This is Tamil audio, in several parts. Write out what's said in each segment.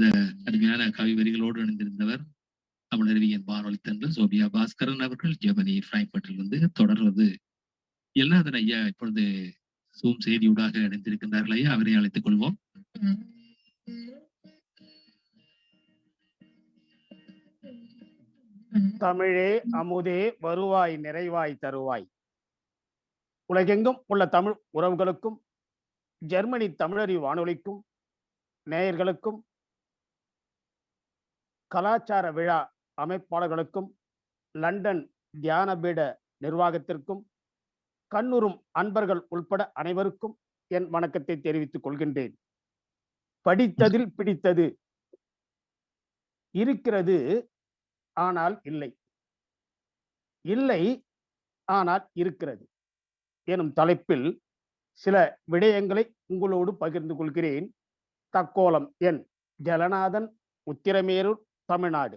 அந்த அருமையான கவி வரிகளோடு இணைந்திருந்தவர் தமிழறிவியன் வானொலி தங்கள் சோபியா பாஸ்கரன் அவர்கள் ஜெர்மனி பிராங்க்பர்ட்டிலிருந்து தொடர்வது எல்லாதன் ஐயா இப்பொழுது சூம் செய்தியூடாக இணைந்திருக்கின்றார்கள் ஐயா, அவரை அழைத்துக் கொள்வோம். தமிழே அமுதே வருவாய் நிறைவாய் தருவாய். உலகெங்கும் உள்ள தமிழ் உறவுகளுக்கும் ஜெர்மனி தமிழறி வானொலிக்கும் நேயர்களுக்கும் கலாச்சார விழா அமைப்பாளர்களுக்கும் லண்டன் தியானபீட நிர்வாகத்திற்கும் கண்ணுறும் அன்பர்கள் உட்பட அனைவருக்கும் என் வணக்கத்தை தெரிவித்துக் கொள்கின்றேன். படித்ததில் பிடித்தது இருக்கிறது ஆனால் இல்லை, இல்லை ஆனால் இருக்கிறது எனும் தலைப்பில் சில விடயங்களை உங்களோடு பகிர்ந்து கொள்கிறேன். தக்கோலம் என் ஜலநாதன், உத்திரமேரூர், தமிழ்நாடு.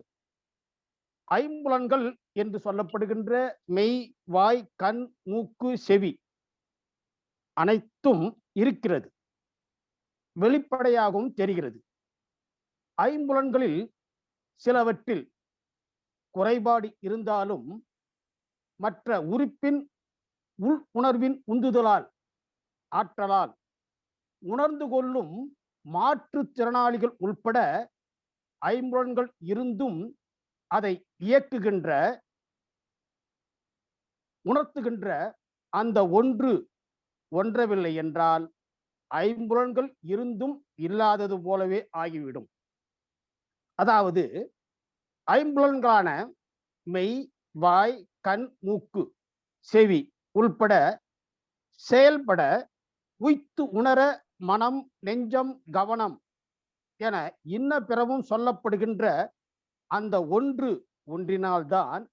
ஐம்புலன்கள் என்று சொல்லப்படுகின்ற மெய், வாய், கண், மூக்கு, செவி அனைத்தும் இருக்கிறது, வெளிப்படையாகவும் தெரிகிறது. ஐம்புலன்களில் சிலவற்றில் குறைபாடு இருந்தாலும் மற்ற உறுப்பின் உள் உணர்வின் உந்துதலால் ஆற்றலால் உணர்ந்து கொள்ளும் மாற்றுத்திறனாளிகள் உட்பட ஐம்புலன்கள் இருந்தும் அதை இயக்குகின்ற உணர்த்துகின்ற அந்த ஒன்று ஒன்றவில்லை என்றால் ஐம்புலன்கள் இருந்தும் இல்லாதது போலவே ஆகிவிடும். அதாவது ஐம்புலன்களான மெய், வாய், கண், மூக்கு, செவி உள்பட செயல்பட உய்த்து உணர மனம், நெஞ்சம், கவனம் என இன்ன பிறவும் சொல்லப்படுகின்ற அந்த ஒன்று ஒன்றினால்தான்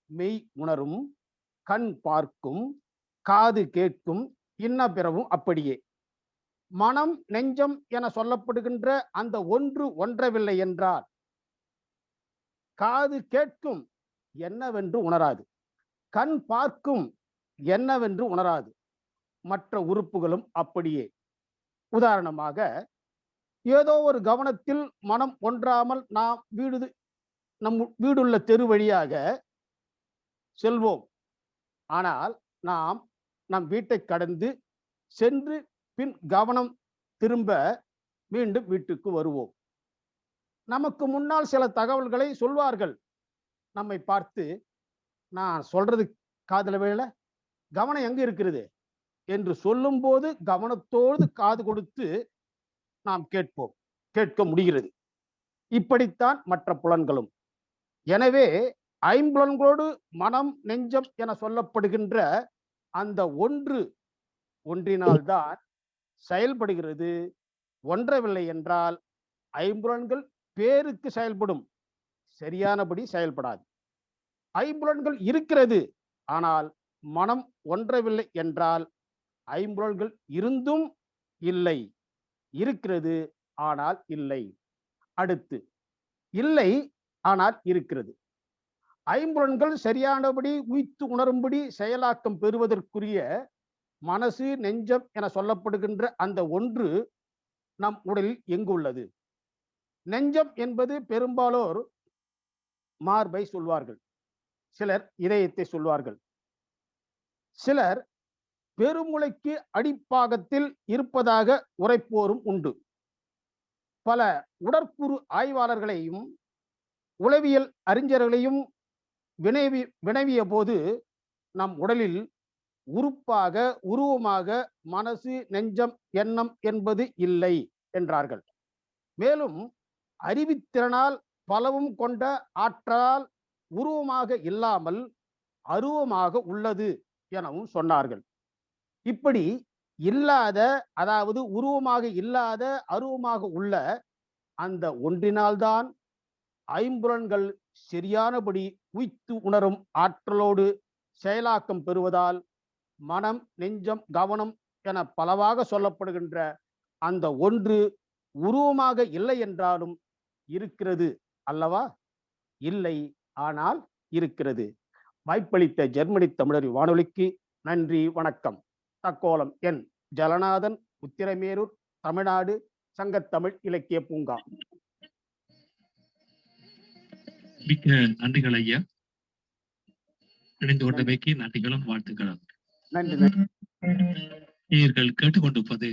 மெய் உணரும், கண் பார்க்கும், காது கேட்கும், இன்ன பிறவும் அப்படியே. மனம், நெஞ்சம் என சொல்லப்படுகின்ற அந்த ஒன்று ஒன்றவில்லை என்றால் காது கேட்கும் என்னவென்று உணராது, கண் பார்க்கும் என்னவென்று உணராது, மற்ற உறுப்புகளும் அப்படியே. உதாரணமாக, ஏதோ ஒரு கவனத்தில் மனம் ஒன்றாமல் நாம் நம் வீடுள்ள தெரு வழியாக செல்வோம். ஆனால் நாம் நம் வீட்டை கடந்து சென்று பின் கவனம் திரும்ப மீண்டும் வீட்டுக்கு வருவோம். நமக்கு முன்னால் சில தகவல்களை சொல்வார்கள். நம்மை பார்த்து, நான் சொல்றது காதுல விழல, கவனம் எங்க இருக்கிறது என்று சொல்லும் போது கவனத்தோடு காது கொடுத்து நாம் கேட்க முடிகிறது. இப்படித்தான் மற்ற புலன்களும். எனவே ஐம்புலன்களோடு மனம், நெஞ்சம் என சொல்லப்படுகின்ற அந்த ஒன்று ஒன்றினால்தான் செயல்படுகிறது. ஒன்றவில்லை என்றால் ஐம்புலன்கள் பேருக்கு செயல்படும், சரியானபடி செயல்படாது. ஐம்புலன்கள் இருக்கிறது, ஆனால் மனம் ஒன்றவில்லை என்றால் ஐம்புலன்கள் இருந்தும் இல்லை, இருக்கிறது ஆனால் இல்லை. அடுத்து, இல்லை ஆனால் இருக்கிறது. ஐம்புலன்கள் சரியானபடி உய்த்து உணரும்படி செயலாக்கம் பெறுவதற்குரிய மனசு, நெஞ்சம் என சொல்லப்படுகின்ற அந்த ஒன்று நம் உடலில் எங்கு உள்ளது? நெஞ்சம் என்பது பெரும்பாலோர் மார்பை சொல்வார்கள், சிலர் இதயத்தை சொல்வார்கள், சிலர் பெருமுளைக்கு அடிப்பாகத்தில் இருப்பதாக உரைப்போரும் உண்டு. பல உடற்கூறு ஆய்வாளர்களையும் உளவியல் அறிஞர்களையும் வினவிய போது நம் உடலில் உறுப்பாக, உருவமாக மனசு, நெஞ்சம், எண்ணம் என்பது இல்லை என்றார்கள். மேலும் அறிவித்திறனால் பலவும் கொண்ட ஆற்றலால் உருவமாக இல்லாமல் அருவமாக உள்ளது எனவும் சொன்னார்கள். இப்படி இல்லாத, அதாவது உருவமாக இல்லாத, அருவமாக உள்ள அந்த ஒன்றினால்தான் ஐம்புலன்கள் சரியானபடி உய்த்து உணரும் ஆற்றலோடு செயலாக்கம் பெறுவதால் மனம், நெஞ்சம், கவனம் என பலவாக சொல்லப்படுகின்ற அந்த ஒன்று உருவமாக இல்லை என்றாலும் இருக்கிறது அல்லவா? இல்லை, ஆனால் இருக்கிறது. வாய்ப்பளித்த ஜெர்மனி தமிழறி வானொலிக்கு நன்றி, வணக்கம். தக்கோலம் என் ஜலநாதன், உத்திரமேரூர், தமிழ்நாடு, சங்கத்தமிழ் இலக்கிய பூங்கா. மிக்க நன்றிகள் ஐயா. இணைந்து கொண்டமைக்கு நன்றிகளும் வாழ்த்துக்களும். நன்றி. நீங்கள் கேட்டுக்கொண்டிருப்பது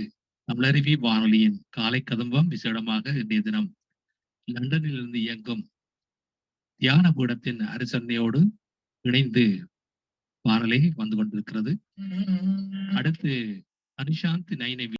தமிழருவி வானொலியின் காலை கதம்பம். விசேடமாக இன்றைய தினம் லண்டனில் இருந்து இயங்கும் தியான பீடத்தின் அரசன்னையோடு இணைந்து வானொலி வந்து கொண்டிருக்கிறது. அடுத்து அனிஷாந்த் நைனை